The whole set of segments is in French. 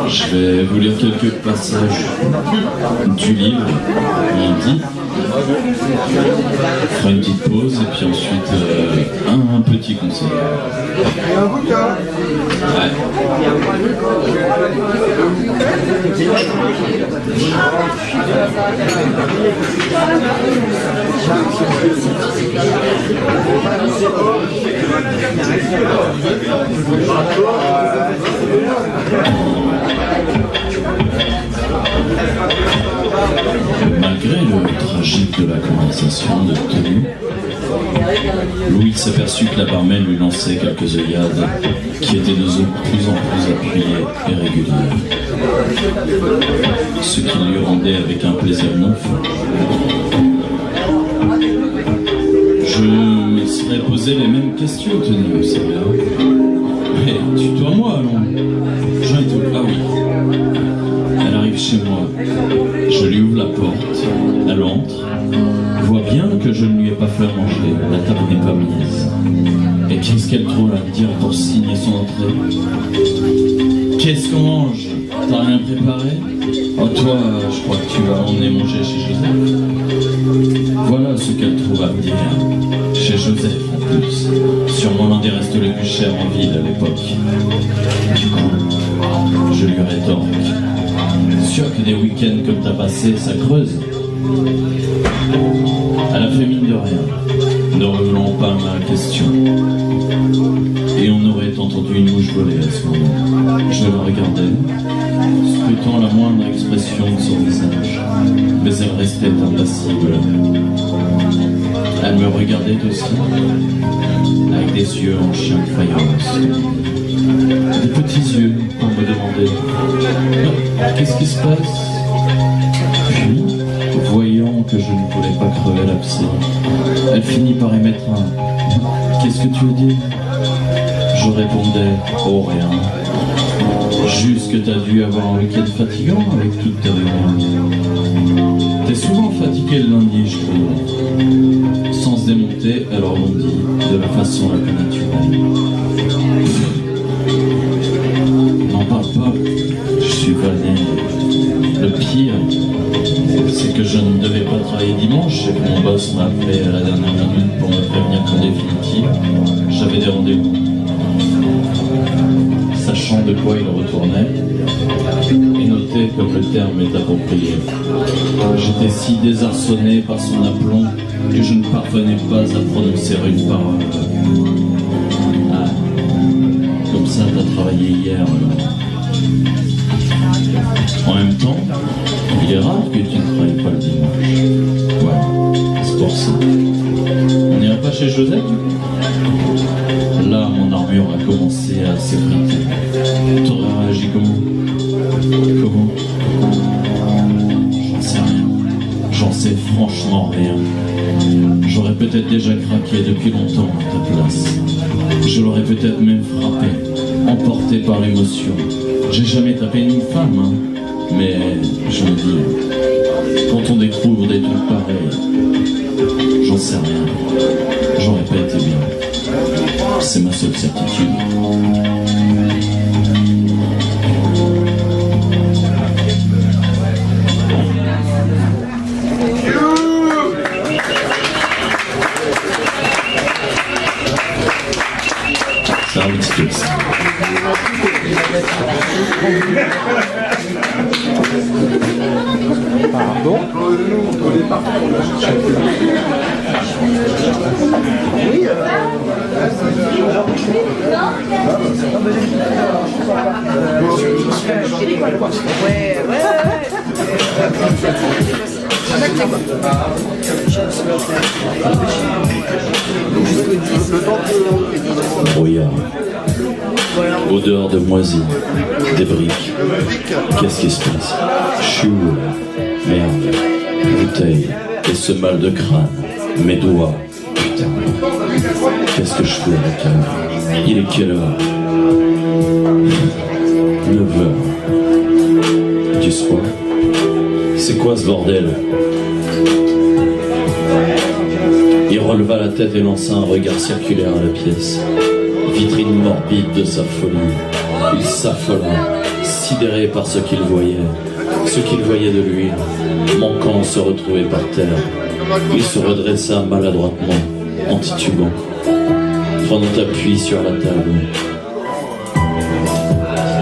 Je vais vous lire quelques passages du livre, il dit. On fera une petite pause et puis ensuite un petit conseil. Ouais. Malgré le tragique de la conversation de tenue, Louis s'aperçut que la barmaid lui lançait quelques œillades qui étaient de plus en plus appuyées et régulières, ce qui lui rendait avec un plaisir non faux. Je me serais posé les mêmes questions, tenue, vous savez. Mais tutoie-moi, allons. Je tout. Ah oui. Elle arrive chez moi. Je lui ouvre la porte. Elle entre. Voit bien que je ne lui ai pas fait manger. La table n'est pas mise. Et qu'est-ce qu'elle trouve à me dire pour signer son entrée? Qu'est-ce qu'on mange? T'as rien préparé? Oh toi, je crois que tu vas emmener manger chez Joseph. Voilà ce qu'elle trouve à me dire. Chez Joseph en plus. Sûrement l'un des restos les plus chers en ville à l'époque. Du coup, je lui rétorque. Sûr que des week-ends comme t'as passé, ça creuse. Elle a fait mine de rien, ne revenant pas à ma question. Et on aurait entendu une mouche voler à ce moment. Je la regardais, scrutant la moindre expression de son visage, mais elle restait impassible. Elle me regardait aussi, avec des yeux en chien de faïence. Des petits yeux pour me demander « Qu'est-ce qui se passe ?» Puis, voyant que je ne voulais pas crever l'abcès, elle finit par émettre un « Qu'est-ce que tu veux dire ?» Je répondais « Oh, rien. Juste que t'as dû avoir un week-end fatigant avec toutes tes réunions. T'es souvent fatigué le lundi, je trouve. » Sans se démonter, elle rebondit de la façon la plus naturelle. N'en parle pas, je suis vanné. Le pire, c'est que je ne devais pas travailler dimanche et que mon boss m'a appelé à la dernière minute pour me prévenir qu'en définitive, j'avais des rendez-vous. Sachant de quoi il retournait, et noté comme le terme est approprié. J'étais si désarçonné par son aplomb que je ne parvenais pas à prononcer une parole. Ah, comme ça t'as travaillé hier. En même temps, il est rare que tu ne travailles pas le dimanche. Ouais, c'est pour ça. On n'irait pas chez Joseph? Là, mon armure a commencé à s'effriter. T'aurais réagi comment? Comment? J'en sais rien. J'en sais franchement rien. J'aurais peut-être déjà craqué depuis longtemps à ta place. Je l'aurais peut-être même frappé, emporté par l'émotion. J'ai jamais tapé une femme, hein. Mais je me dis, quand on découvre des trucs pareils, j'en sais rien. J'aurais pas été bien. C'est ma seule certitude. C'est un petit peu ça. Pardon. Oui. Brouillard. Odeur de moisi, des briques. Qu'est-ce qui se passe? Chou, merde, bouteille, et ce mal de crâne, mes doigts, putain. Qu'est-ce que je fais avec elle? Il est quelle heure? 9 heures. Du soir. C'est quoi ce bordel? Il releva la tête et lança un regard circulaire à la pièce. Vitrine morbide de sa folie. Il s'affola, sidéré par ce qu'il voyait de lui. Manquant se retrouver par terre, il se redressa maladroitement, en titubant, prenant appui sur la table.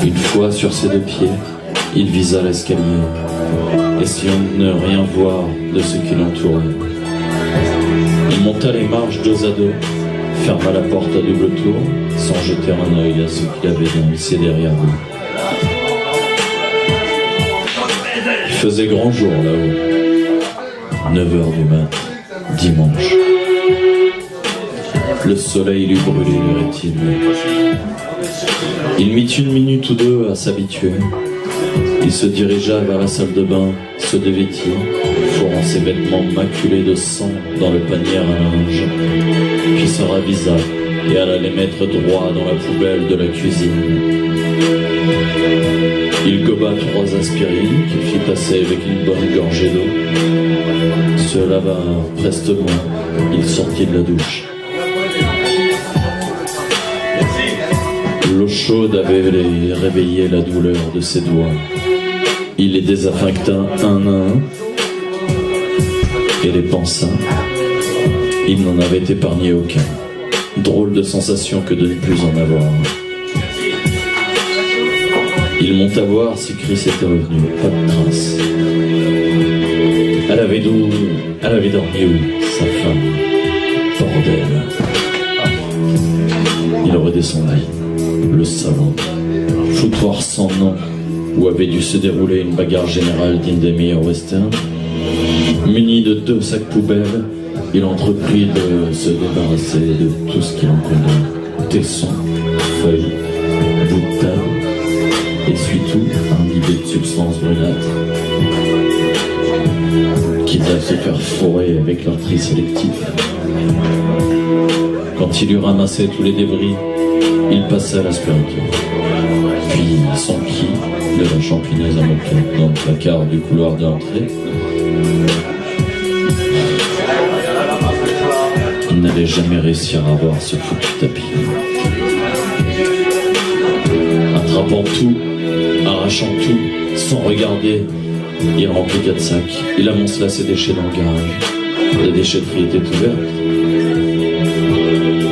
Une fois sur ses deux pieds, il visa l'escalier, essayant de ne rien voir de ce qui l'entourait. Il monta les marches dos à dos, ferma la porte à double tour, sans jeter un œil à ce qu'il avait laissé derrière lui. Il faisait grand jour là-haut, 9 heures du mat, dimanche. Le soleil lui brûlait les rétines. Il mit une minute ou deux à s'habituer. Il se dirigea vers la salle de bain, se dévêtit, fourrant ses vêtements maculés de sang dans le panier à linge, puis se ravisa et alla les mettre droit dans la poubelle de la cuisine. Il goba 3 aspirines qu'il fit passer avec une bonne gorgée d'eau. Se lava prestement, il sortit de la douche. L'eau chaude avait réveillé la douleur de ses doigts. Il les désinfecta un à un et les pansa. Il n'en avait épargné aucun. Drôle de sensation que de ne plus en avoir. Il monta voir si Chris était revenu. Pas de trace. Elle avait dormi où, sa femme? Bordel. Il redescendit. Le salon. Foutoir sans nom, où avait dû se dérouler une bagarre générale digne des meilleurs westerns. Muni de 2 sacs poubelles, il entreprit de se débarrasser de tout ce qu'il en connaît. Tessons, feuilles, bouts de table, essuie-tout, imbibé de substances brunâtres, quitte à se faire fourrer avec leur tri sélectif. Quand il eut ramassé tous les débris, il passa à l'aspirateur, puis s'enquit de la champineuse à moquette dans le placard du couloir de l'entrée. Il n'allait jamais réussir à voir ce foutu tapis. Attrapant tout, arrachant tout, sans regarder, il remplit 4 sacs. Il amoncela ses déchets dans le garage. La déchetterie était ouverte.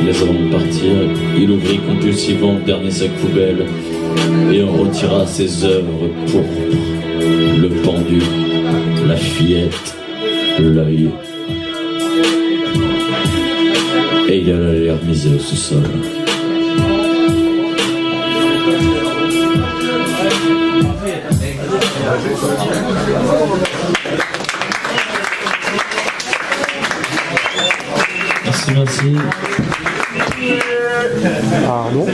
Mais avant de partir, il ouvrit compulsivement le dernier sac poubelle et en retira ses œuvres pourpres, le pendu, la fillette, l'œil. Et il alla les remiser au sous-sol. Merci. Pardon.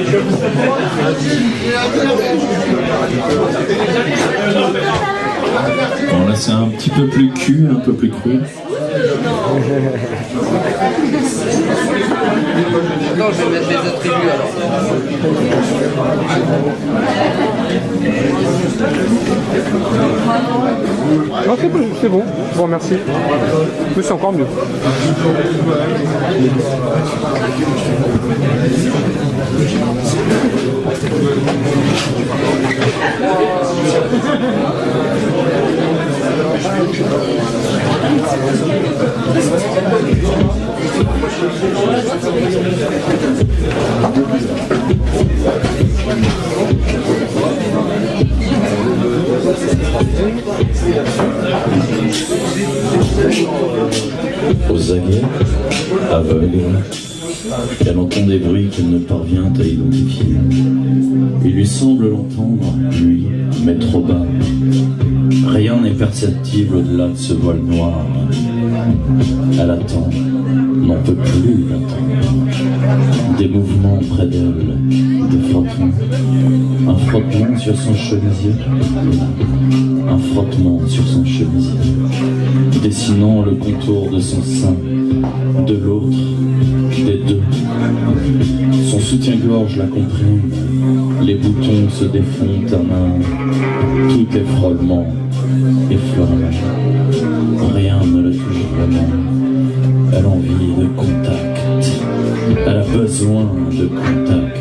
Bon là c'est un petit peu plus cul, un peu plus cru. Non, je vais mettre les attributs alors. Non, c'est bon, je vous remercie. Mais c'est encore mieux. Aux aguets, aveugle, elle entend des bruits qu'elle ne parvient à identifier. Il lui semble l'entendre, lui, mais trop bas. Rien n'est perceptible au-delà de ce voile noir. Elle attend, n'en peut plus attendre. Des mouvements près d'elle, des frottements. Un frottement sur son chemisier. Un frottement sur son chemisier, dessinant le contour de son sein, de l'autre, des deux. Son soutien-gorge la comprime, les boutons se défont à main, tout est frôlement, effleurement, rien ne la touche vraiment. Elle a envie de contact, elle a besoin de contact,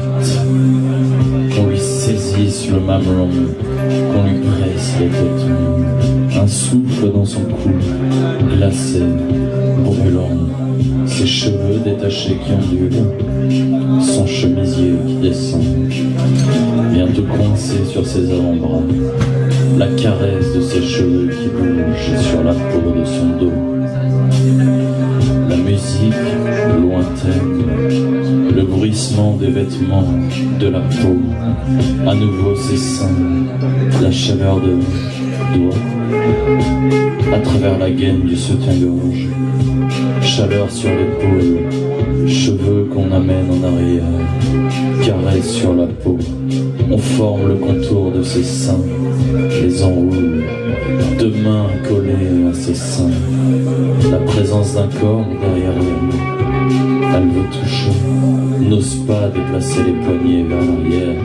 qu'on lui saisisse le mamelon, qu'on lui presse les tétons. Un souffle dans son cou, glacé, brûlant, ses cheveux détachés qui ondulent, son chemisier qui descend, bientôt coincé sur ses avant-bras, la caresse de ses cheveux qui bougent sur la peau de son dos. La musique lointaine, le bruissement des vêtements, de la peau, à nouveau ses seins, la chaleur de doigts, à travers la gaine du soutien-gorge, chaleur sur l'épaule, cheveux qu'on amène en arrière, caresse sur la peau, on forme le contour de ses seins, les enroule, deux mains collées à ses seins, la présence d'un corps derrière elle. Elle veut toucher, n'ose pas déplacer les poignets vers l'arrière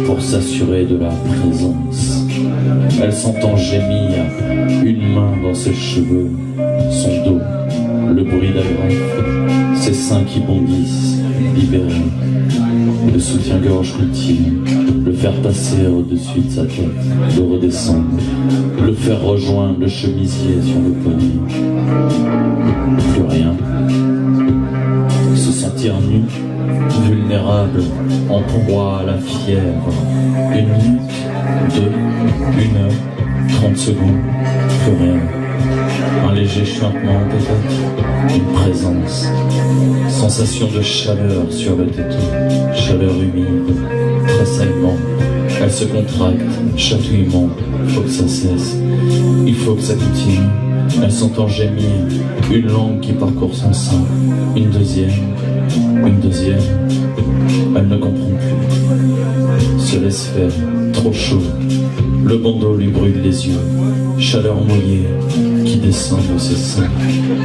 pour s'assurer de la présence. Elle s'entend gémir, une main dans ses cheveux, son dos, le bruit d'agrafe, ses seins qui bondissent, libérés. Le soutien-gorge ultime, le faire passer au-dessus de sa tête, le redescendre, le faire rejoindre le chemisier sur le poignet. Plus rien. Se sentir nu, vulnérable, en proie à la fièvre. 1 minute, 2, 1 heure, 30 secondes, plus rien. Un léger chuintement peut-être, une présence, sensation de chaleur sur le téton, chaleur humide, tressaillement. Elle se contracte, chatouillement, faut que ça cesse, il faut que ça continue. Elle s'entend gémir, une langue qui parcourt son sein, une deuxième, elle ne comprend plus, se laisse faire, trop chaud, le bandeau lui brûle les yeux, chaleur mouillée qui descend de ses seins,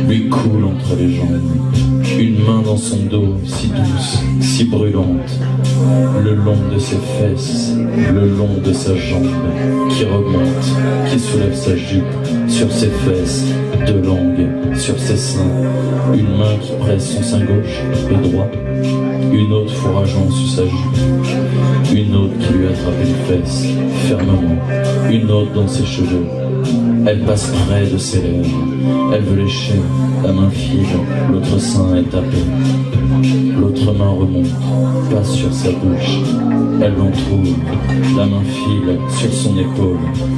lui coule entre les jambes, une main dans son dos, si douce, si brûlante, le long de ses fesses, le long de sa jambe, qui remonte, qui soulève sa jupe, sur ses fesses, deux langues, sur ses seins, une main qui presse son sein gauche, le droit, une autre fourrageant sous sa jupe, une autre qui lui attrape les fesses, fermement, une autre dans ses cheveux. Elle passe près de ses lèvres, elle veut lécher, la main file, l'autre sein est tapé. L'autre main remonte, passe sur sa bouche, elle l'entoure, la main file sur son épaule,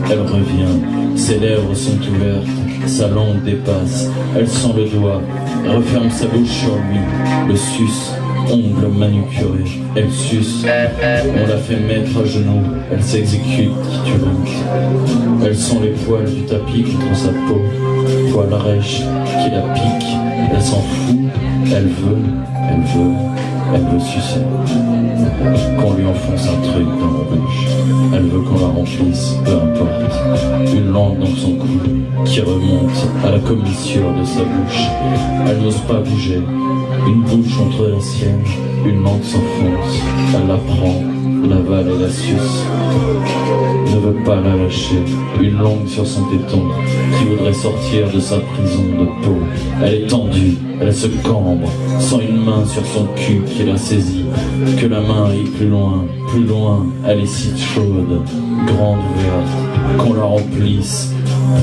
elle revient, ses lèvres sont ouvertes, sa langue dépasse, elle sent le doigt, referme sa bouche sur lui, le suce, ongle manucuré, elle suce, on la fait mettre à genoux, elle s'exécute titubante, elle sent les poils du tapis contre sa peau, poils rêches qui la piquent, elle s'en fout, elle veut sucer, qu'on lui enfonce un truc dans la bouche, elle veut qu'on la remplisse, peu importe, une langue dans son cou, qui remonte à la commissure de sa bouche, elle n'ose pas bouger, une bouche entre la sienne, une langue s'enfonce, elle la prend, l'avale et la suce, ne veut pas la lâcher, une langue sur son téton, qui voudrait sortir de sa prison de peau, elle est tendue, elle se cambre, sans une main sur son cul qui la saisit, que la main aille plus loin, elle est si chaude, grande ouverte, qu'on la remplisse,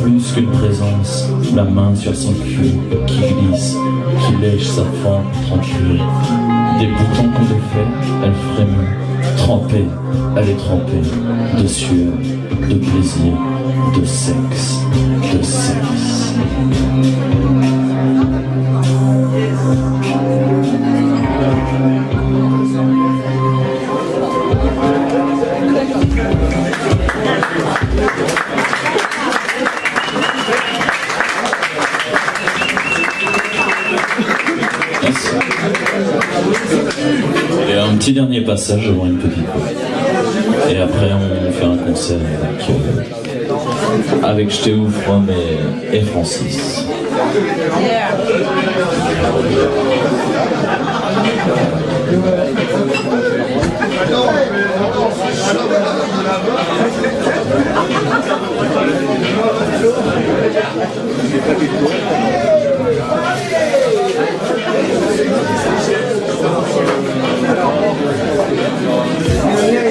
plus qu'une présence, la main sur son cul, qui glisse, qui lèche sa fente tranquille, des boutons qu'on défait, elle frémit, trempée, elle est trempée, de sueur, de plaisir, de sexe, de sexe. Merci. Et un petit dernier passage avant une petite pause. Et après on fait un concert avec Je t'ai ouf, Rome et Francis.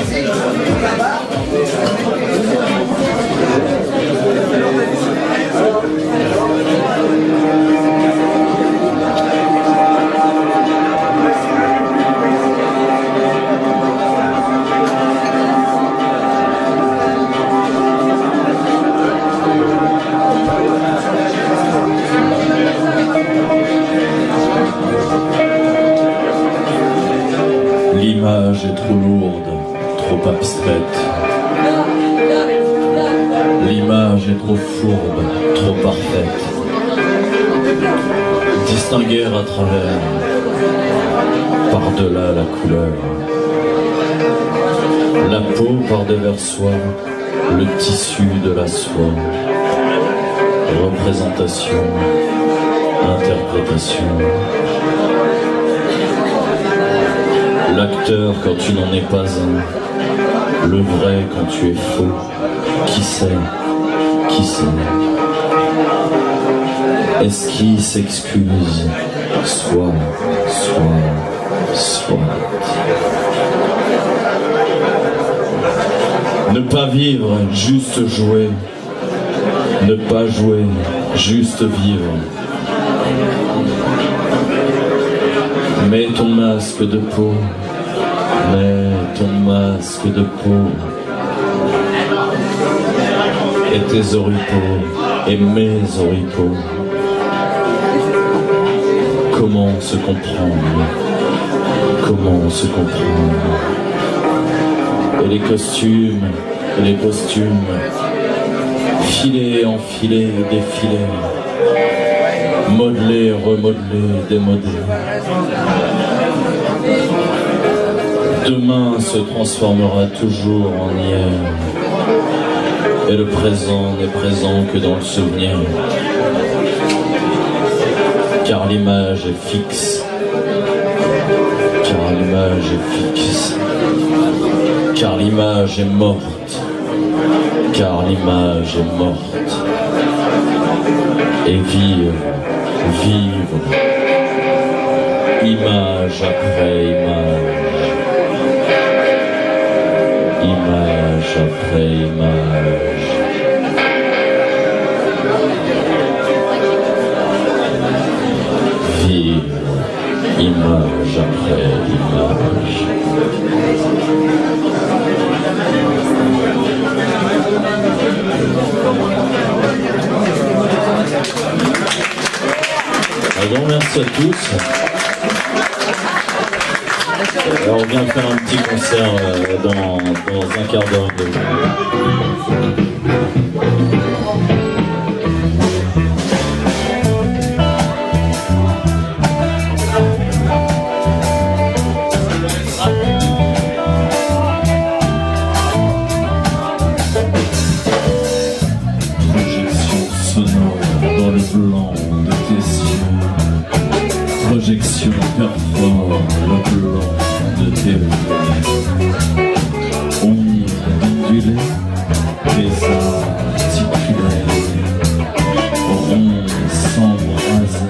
Ici. L'image est trop lourde, trop abstraite. L'image est trop fourbe, trop parfaite. Distinguer à travers, par-delà la couleur. La peau par-devers soi, le tissu de la soie. Représentation, interprétation. L'acteur quand tu n'en es pas un, le vrai quand tu es faux. Qui sait? Qui sait? Esquisse, excuse, soit. Ne pas vivre, juste jouer. Ne pas jouer, juste vivre. Mets ton masque de peau, mets ton masque de peau. Et tes oripeaux, et mes oripeaux. Comment se comprendre? Comment se comprendre? Et les costumes, filés, enfilés, défilés, modelés, remodelés, démodelés. Demain se transformera toujours en hier, et le présent n'est présent que dans le souvenir, car l'image est fixe, car l'image est fixe, car l'image est morte, car l'image est morte. Et vivre, image après image, image après image. Vivre, image après image. Un grand merci à tous. Alors on vient faire un petit concert dans un quart d'heure. Projection perfore le blanc de tes yeux. Ondes ondulées, des articulaires, ronds s'embraser,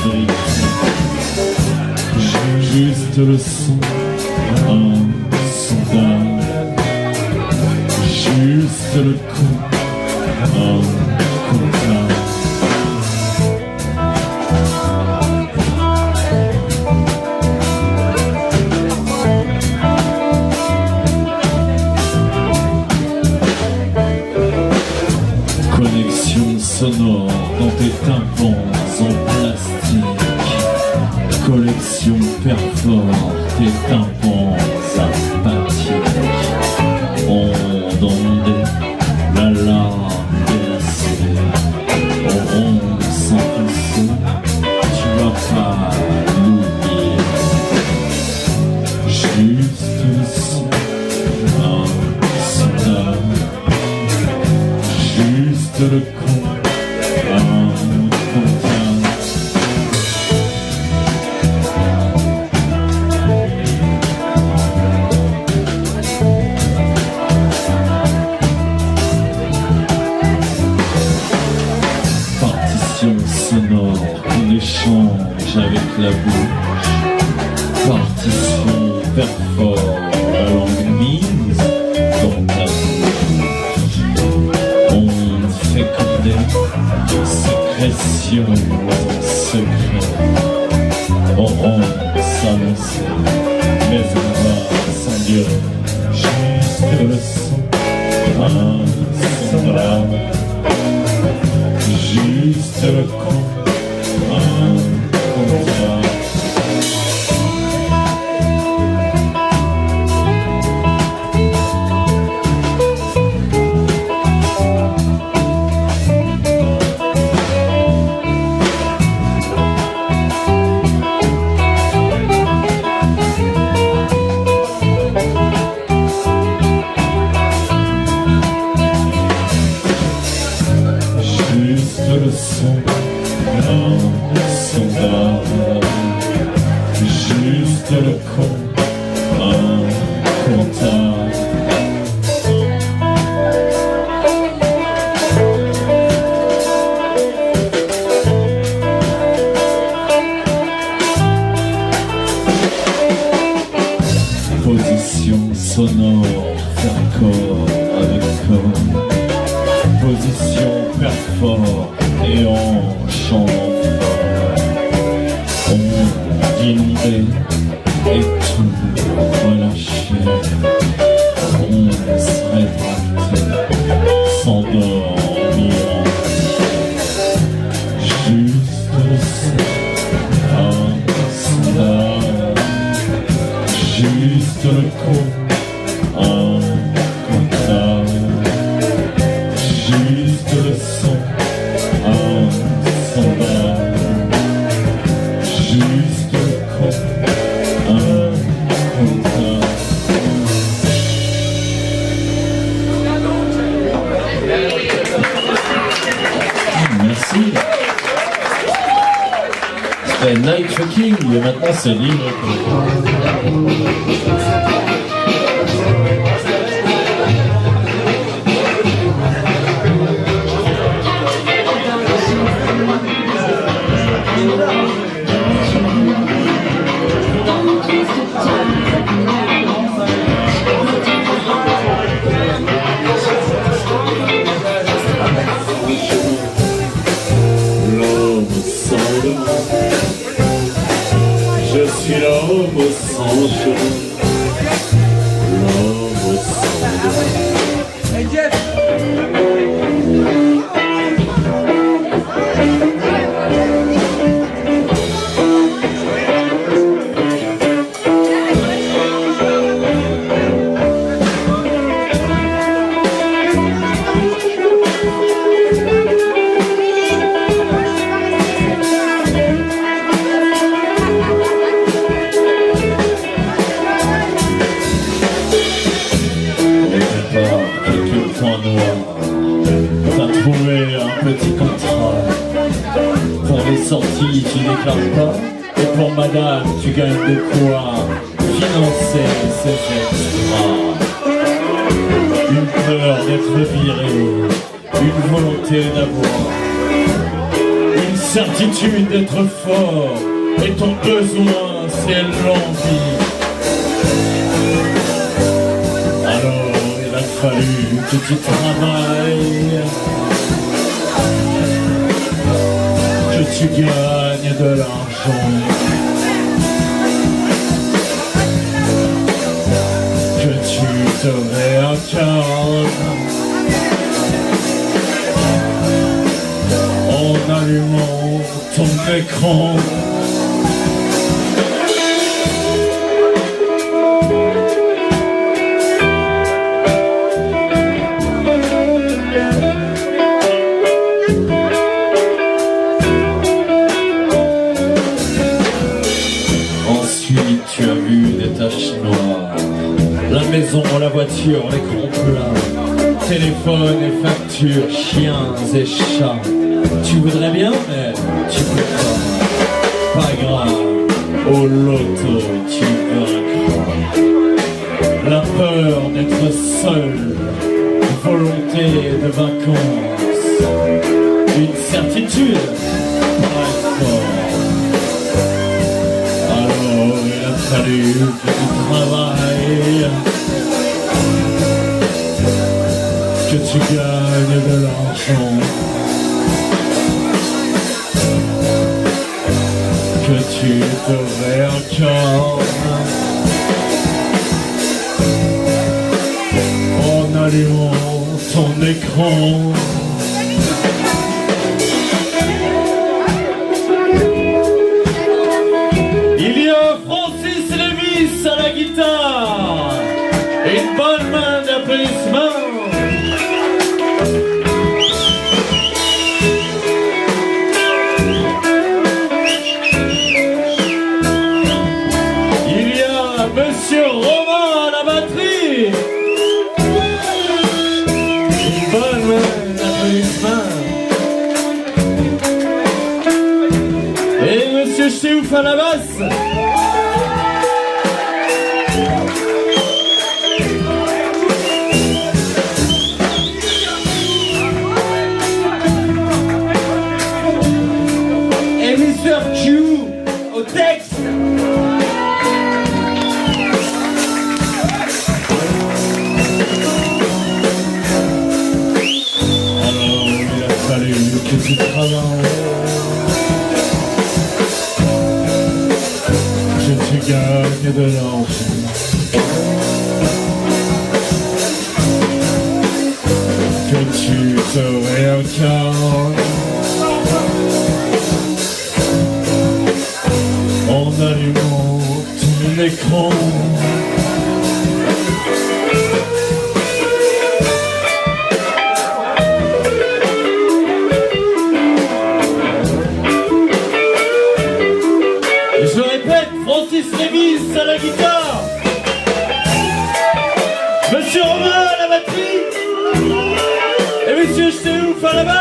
insalubrité. Juste le son, un sondage, juste le coup, un comptage. Connexion sonore dans tes tympans en plastique. Collection perfore tes tympans apathiques. Onde ondée, la larme glacée. En onde s'enfoncer, tu vas pas l'oublier. Juste le son, un sondage. Juste le con, un comptage. Partition sonore qu'on échange avec la bouche. Partition perfore la langue mise dans ta sécrétion en secret, auront s'annoncer, mais on va s'engueuler. Juste le son, un sondage, juste le con, un comptage. con, un comptable. Position sonore, faire corps avec corps. Position perfort et en chant fort. On inondé et tout relâché. On se rétracté, s'endormant. Juste le son, un star. Juste le coup, un comptable. Juste le son, un sondage. Juste le coup, un comptable. Merci. C'était Night Fucking, mais maintenant c'est libre. L'homme sans dents, je suis l'homme sans cheveux, l'homme sans dents. Quelques points noirs, t'as trouvé un petit contrat. Pour les sorties tu déclares pas, et pour madame tu gagnes de quoi financer ces extras. Une peur d'être viré, une volonté d'avoir, une certitude d'être fort, et ton besoin c'est l'envie. Alors il a fallu que tu travailles, que tu gagnes de l'argent, que tu te réincarnes en allumant ton écran. Ensuite, tu as vu des taches noires, la maison, la voiture, l'écran plat, téléphone et factures, chiens et chats. Tu voudrais bien, mais tu peux pas. Pas grave, au loto, tu vaincras. La peur d'être seul, volonté de vacances, une certitude, pas fort. Alors il a fallu que tu travailles, que tu gagnes de l'argent, que tu te réincarnes en allumant ton écran. Il y a Francis Lévis à la guitare et une bonne main d'applaudissements. Il y a Monsieur Romain à la batterie. Une bonne main d'applaudissements. Et Monsieur Chéouf à la basse. Professeur Q au texte. Alors il a fallu que tu travailles, que tu gagnes de l'argent, que tu te réincarnes en allumant ton écran. Je répète, Francis Révis à la guitare, Monsieur Romain à la batterie et Monsieur Chteouf à la basse.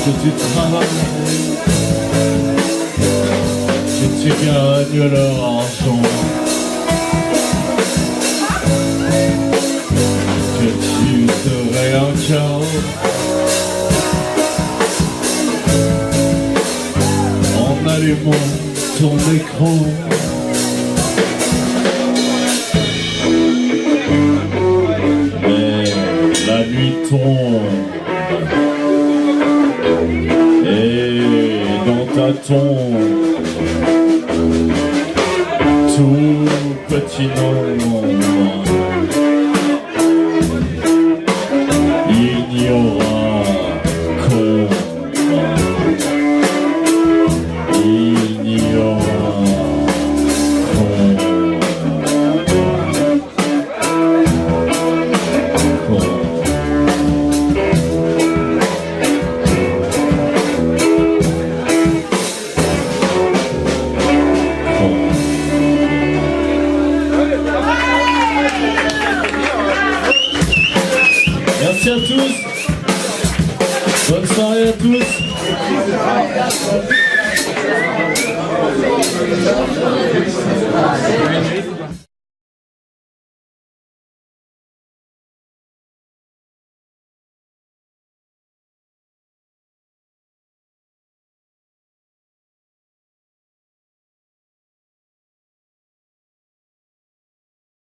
Que tu travailles, que tu gagnes leur argent, que tu te réincarnes en allumant ton écran. Mais la nuit tombe et dans ta tombe, tout petit nombre, il n'y aura qu'ombre, il n'y aura qu'ombre. Merci à tous. Bonne soirée à tous.